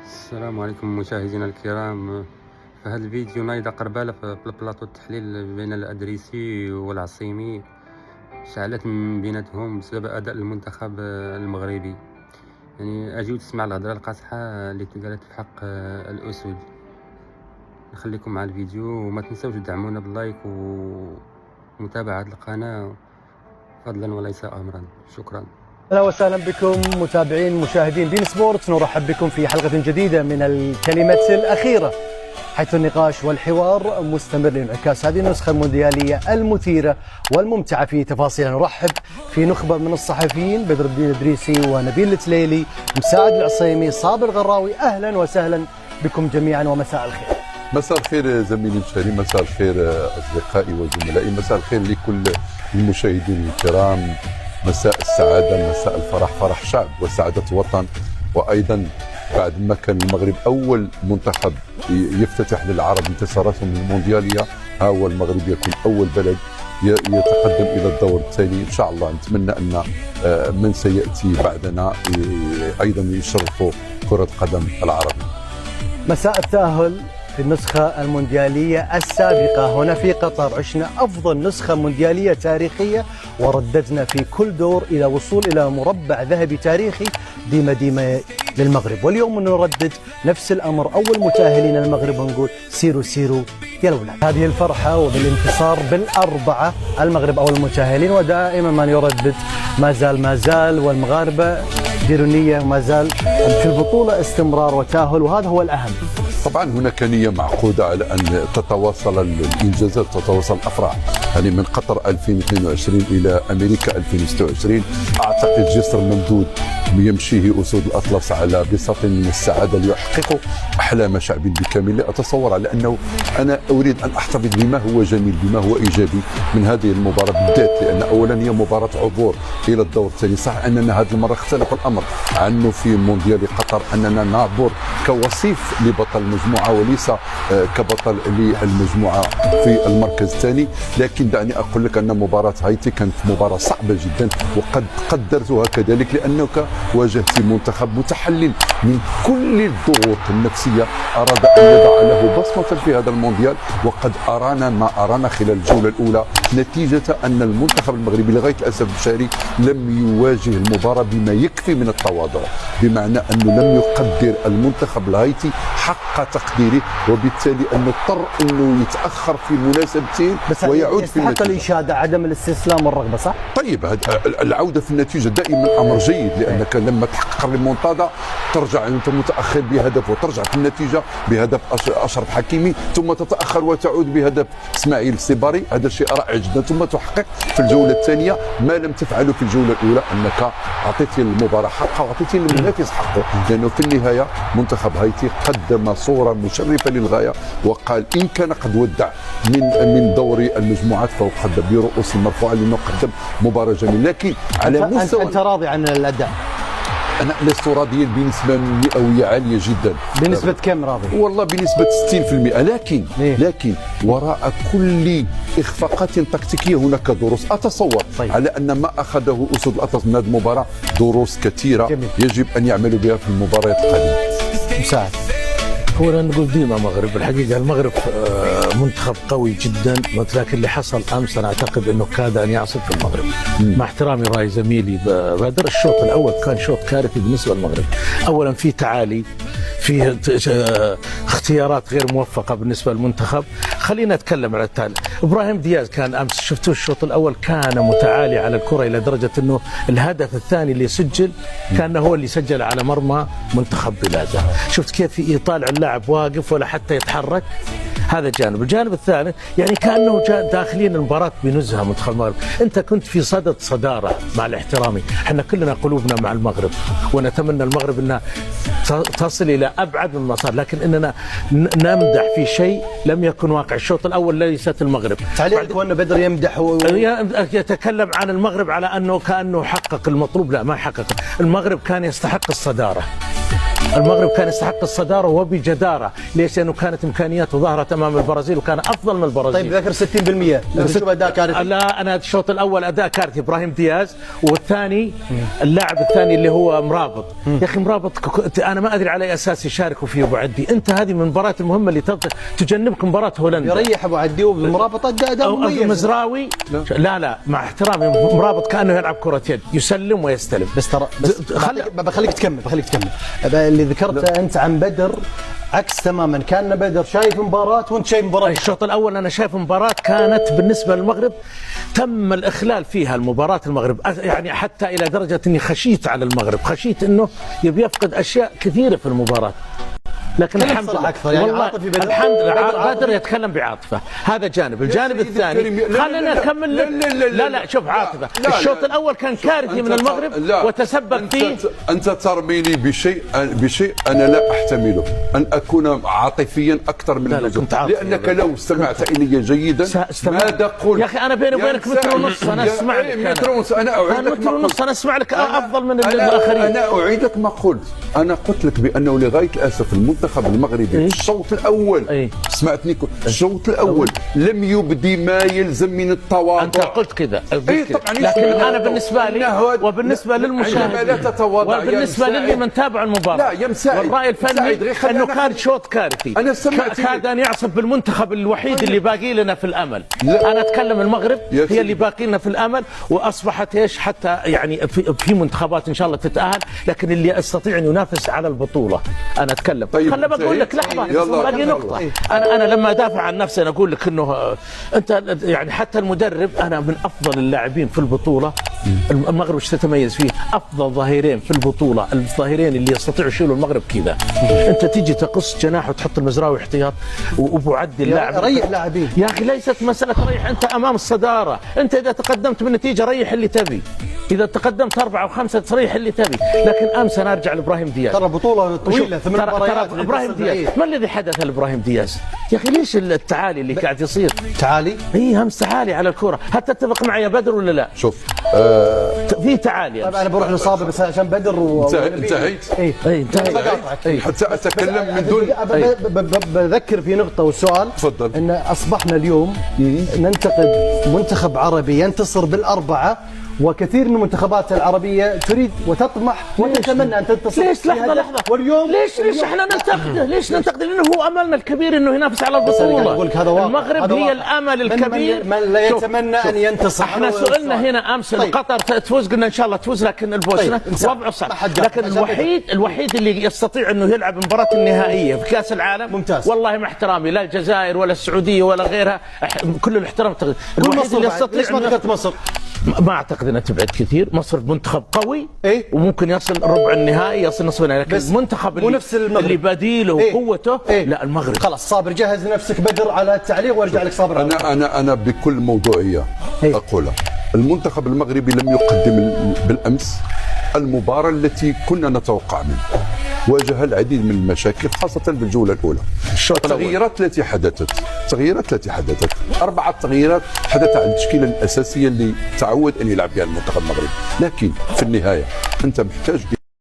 السلام عليكم مشاهدينا الكرام. في هذا الفيديو نايضة قربالة في البلاطو التحليل بين الأدريسي والعصيمي شعلت من بيناتهم بسبب أداء المنتخب المغربي. يعني أجيو تسمع الهضرة القاصحة اللي تقالت في حق الأسود. نخليكم مع الفيديو وما تنسوش تدعمونا باللايك ومتابعة القناة فضلا وليس أمرا. شكرا. اهلا وسهلا بكم متابعين مشاهدين بين سبورت، نرحب بكم في حلقة جديدة من الكلمة الأخيرة، حيث النقاش والحوار مستمر لانعكاس هذه النسخة المونديالية المثيرة والممتعة في تفاصيلها. نرحب في نخبة من الصحفيين: بدر الدين الإدريسي ونبيل التليلي، مساعد العصيمي، صابر غراوي. أهلا وسهلا بكم جميعا ومساء الخير. مساء الخير زميلي المشاهدين، مساء الخير أصدقائي وزملائي، مساء الخير لكل المشاهدين الكرام، مساء السعادة، مساء الفرح، فرح شعب وسعادة وطن. وأيضا بعد ما كان المغرب أول منتخب يفتتح للعرب انتصاراتهم المونديالية، ها هو المغرب يكون أول بلد يتقدم إلى الدور التالي. إن شاء الله نتمنى أن من سيأتي بعدنا أيضا يشرفوا كرة القدم العربية. مساء التأهل في النسخة المونديالية السابقة هنا في قطر، عشنا أفضل نسخة مونديالية تاريخية ورددنا في كل دور إلى وصول إلى مربع ذهبي تاريخي ديما ديما للمغرب، واليوم نردد نفس الأمر. أول متأهلين المغرب ونقول سيروا سيروا يا الأولاد. هذه الفرحة وبالانتصار بالأربعة المغرب أول المتأهلين، ودائما ما يردد ما زال والمغاربة ديروا نية، ما زال في البطولة استمرار وتأهل، وهذا هو الأهم. طبعا هناك نية معقودة على أن تتواصل الإنجازات، تتواصل الأفراح، يعني من قطر 2022 إلى أمريكا 2026. أعتقد جسر ممدود يمشيه أسود الأطلس على بساط من السعادة ليحققوا أحلام شعب بكامل. أتصور على أنه أنا أريد أن أحتفظ بما هو جميل، بما هو إيجابي من هذه المباراة بالذات، لأن أولا هي مباراة عبور إلى الدور الثاني. صح أننا هذه المرة اختلف الأمر عنه في مونديال قطر، أننا نعبر كوصيف لبطل المجموعة وليس كبطل للمجموعة في المركز الثاني. لكن دعني أقول لك أن مباراة هايتي كانت مباراة صعبة جدا، وقد قدرتها كذلك لأنك واجهت منتخب متحلل من كل الضغوط النفسية، أراد أن يضع له بصمة في هذا المونديال، وقد أرانا ما أرانا خلال الجولة الأولى، نتيجة أن المنتخب المغربي لغاية الأسف الشاري لم يواجه المباراة بما يكفي من التواضع، بمعنى أنه لم يقدر المنتخب الهايتي حق تقديره، وبالتالي أنه اضطر أنه يتأخر في مناسبتين ويعود في النتيجة. الإشادة عدم الاستسلام والرغبة، صح؟ طيب العودة في النتيجة دائما أمر جيد، لأنك لما تحقق الريمونتادا ترجع أنت متأخر بهدف وترجع في النتيجة بهدف أشرف حكيمي، ثم تتأخر وتعود بهدف إسماعيل السيباري، هذا شيء رائع جدا، ثم تحقق في الجولة الثانية ما لم تفعله في الجولة الأولى، أنك أعطيت المباراة حقها وأعطيت المنافس حقه، لأنه في النهاية منتخب هايتي قدم صورة مشرفة للغاية، وقال إن كان قد ودع من دور المجموعات فهو قدم برؤوس مرفوعة، لأنه قدم مباراة جميلة. لكن على مستوى أنت راضي عن الأداء؟ أنا لست راضيا بنسبة مئوية عالية جدا. بنسبة كم راضي؟ والله بنسبة 60%. لكن وراء كل إخفاقات تكتيكية هناك دروس. أتصور على أن ما أخذه أسود الأطلس من هذه المباراة دروس كثيرة يجب أن يعملوا بها في المباريات القادمة. مساعد. هو نقول ديما المغرب، الحقيقة المغرب منتخب قوي جدا، ولكن اللي حصل أمس أنا أعتقد أنه كاد أن يعصف في المغرب. مع احترامي رأي زميلي بدر، الشوط الأول كان شوط كارثي بالنسبة للمغرب. أولا في تعالي، في اختيارات غير موفقة بالنسبة للمنتخب. خلينا نتكلم على التالي. إبراهيم دياز كان أمس شفتوه الشوط الأول كان متعالي على الكرة إلى درجة أنه الهدف الثاني اللي سجل كان هو اللي سجل على مرمى منتخب بلاده. شفت كيف في إيطالع اللاعب واقف ولا حتى يتحرك. هذا جانب. الجانب الثاني يعني كأنه داخلين المباراة بنزهة منتخب المغرب. أنت كنت في صدد صدارة، مع الاحترامي احنا كلنا قلوبنا مع المغرب ونتمنى المغرب أنها تصل إلى أبعد من المسار، لكن إننا نمدح في شيء لم يكن واقع. الشوط الأول ليست المغرب. تعليقك أن بدر يمدح يتكلم عن المغرب على أنه كأنه حقق المطلوب. لا، ما حقق. المغرب كان يستحق الصدارة. المغرب كان يستحق الصدارة وبجدارة. ليش؟ لأنه كانت إمكانياته ظهرت أمام البرازيل وكان أفضل من البرازيل. طيب ذكر 60%، شوف أداء كارثي. لا أنا الشوط الأول أداء كارثي إبراهيم دياز، والثاني اللاعب الثاني اللي هو مرابط. يا أخي مرابط أنا ما أدري على أي أساس يشاركوا فيه أبو عدي. أنت هذه من المباراة المهمة اللي تجنبك مباراة هولندا. يريح أبو عدي ومرابط أداء مميز. مزراوي لا مع احترامي مرابط كأنه يلعب كرة يد، يسلم ويستلم. بس ترى بخليك تكمل. اللي ذكرته أنت عن بدر عكس تماما. كان بدر شايف مباراة وانت شايف مباراة. الشوط الأول أنا شايف مباراة كانت بالنسبة للمغرب تم الإخلال فيها المباراة المغرب، يعني حتى إلى درجة أني خشيت على المغرب، خشيت أنه يبي يفقد أشياء كثيرة في المباراة. لكن الحمد لله يعني والله الحمد لله بدر يتكلم بعاطفه. هذا جانب. الجانب الثاني خلينا نكمل. لا شوف عاطفه. الشوط الاول كان كارثي من المغرب وتسبب فيه. انت ترميني بشيء انا لا احتمله، ان اكون عاطفيا اكثر من اللزوم، لانك لو استمعت الي جيدا ماذا قلت. يا اخي انا بيني وبينك متر ونص انا اسمع لك. متر ونص انا اعيد لك متر ونص انا اسمع لك افضل من الاخرين. انا اعيد لك ما قلت. انا قلت لك بانه لغايه الاسف المنتخب المغربي الشوط الاول سمعتني الشوط الاول لم يبدي ما يلزم من التواضع. انت قلت كذا لكن انا بالنسبه لي وبالنسبه للمشاهد وبالنسبه للي من تابع المباراه لا يا مساعد والراي الفني انه كان شوط كارثي. انا سمعت كاد ان يعصف بالمنتخب الوحيد اللي باقي لنا في الامل. انا اتكلم المغرب هي اللي باقي لنا في الامل، واصبحت ايش حتى يعني في منتخبات ان شاء الله تتاهل، لكن اللي يستطيع ان ينافس على البطوله انا اتكلم. طيب خلنا بقول لك لحظه باقي نقطه. انا لما ادافع عن نفسي انا اقول لك انه انت يعني حتى المدرب انا من افضل اللاعبين في البطوله. المغرب ايش تتميز فيه؟ افضل ظهيرين في البطوله، الظهيرين اللي يستطيعوا يشيلوا المغرب كذا. انت تيجي تقص جناح وتحط المزراوي احتياط وابو عدي اللاعب ريح لاعبين. يا اخي ليست مساله ريح، انت امام الصداره. انت اذا تقدمت بالنتيجه ريح اللي تبي، اذا تقدمت 4 أو 5 تصريح اللي تبي. لكن امس انا ارجع لابراهيم دياز. ترى بطوله طويله 8 مباريات. ابراهيم دياز ما الذي حدث لابراهيم دياز؟ يا اخي ليش التعالي اللي قاعد يصير؟ تعالي؟ همس تعالي على الكره. هل تتفق معي يا بدر ولا لا؟ شوف في تعالي. طيب انا بروح لصابر بس عشان بدر انتهيت. انتهيت حتى اتكلم من دون بذكر في نقطه والسؤال. تفضل. ان اصبحنا اليوم ننتقد منتخب عربي ينتصر بالاربعه، وكثير من المنتخبات العربيه تريد وتطمح وتتمنى ان تنتصر. ليش لحظه واليوم ليش احنا ننتقده؟ ليش ننتقده؟ لانه هو املنا الكبير انه ينافس على البطوله. المغرب هي الامل الكبير. من لا يتمنى ان ينتصر. احنا سئلنا هنا امس قطر تفوز، قلنا ان شاء الله تفوز، لكن البوسنه وضعه صعب. لكن الوحيد اللي يستطيع انه يلعب مباراه النهائيه في كاس العالم ممتاز. والله مع احترامي لا الجزائر ولا السعوديه ولا غيرها، كل الاحترام. الوحيد اللي يستطيع. ليش ما ذكرت مصر؟ ما اعتقد انها تبعد كثير. مصر منتخب قوي وممكن يصل ربع النهائي، يصل نصف النهائي، لكن المنتخب اللي بديله وقوته لا المغرب. خلاص صابر جهز نفسك بدر على التعليق وارجع لك صابر. انا بكل موضوعيه اقولها. المنتخب المغربي لم يقدم بالامس المباراه التي كنا نتوقع منه. واجه العديد من المشاكل خاصة بالجولة الأولى. التغييرات التي حدثت 4 تغييرات حدثت على التشكيلة الأساسية اللي تعود أن يلعب بها المنتخب المغربي، لكن في النهاية أنت محتاج